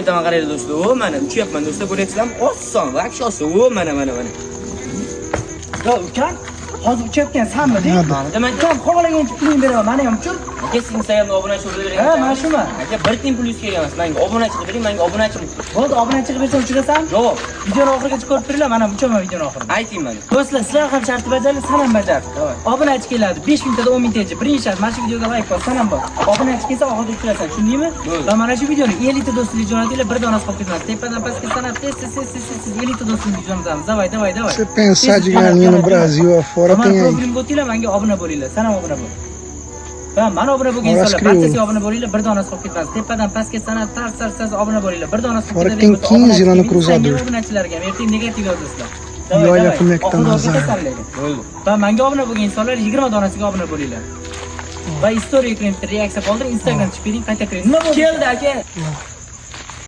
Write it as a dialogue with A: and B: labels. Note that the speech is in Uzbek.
A: ketaman qaraydi do'stlar. O mana uchyapman do'stlar, ko'ryapsizlarmi? Oson, вообще oson. O mana.
B: Yo, ukam, hozir uchayotgansanmi deng?
A: Demak,
B: Ukam, xohlagancha pulingni beraman, mana ham uchur.
A: aka siz Instagramda obunachi bo'lib bering.
B: Ha, mana shuman.
A: Aka bir tiyin pul yuz kelgan emas. Menga obunachi qilib bering, menga obunachi muhim.
B: Bo'ldi, obunachi qilib bersam uchirasan?
A: Yo'q,
B: Videoni oxirigacha ko'rib turinglar, mana uchaman videoni oxirida.
A: ayting mana.
B: Do'stlar, sizlar ham shartni bajaring, san ham bajar. Obunachi keladi, 5000 tada 10 mingtacha. Birinchi shart, mana shu videoga like bos, san ham bos. Obunachi kelsa oxirida uchirasan, tushundingmi? Va mana shu videoni 50 ta do'stlarga jo'natinglar, bir donasi qolib ketmas. Tepadan pastga sanab, siz 50 ta do'stlarga jo'natamiz. Davay.
C: Você pensar de ganhar no Brasil afora tem aí.
B: Profilimga o'tinglar, menga obuna bo'linglar. San ham obuna bo'l. Va mana obuna bo'lgan insonlar barchasiga obuna bo'linglar, bir donasi qolib ketmas. Tepadan pastga sanab, tars obuna bo'linglar, bir donasi qolib
C: Fora tem 15 lá no cruzador.
B: Obunachilarga ham ertaga negativ yozasizlar.
C: E olha como é que tá nas áreas.
A: Bo'ldi.
B: Va menga obuna bo'lgan insonlar 20 donasiga obuna bo'linglar. Va story yuklab reaksiya qoldiring, Instagram chiqib bering, qayta kiring. Nima bo'ldi?
A: Keldi aka.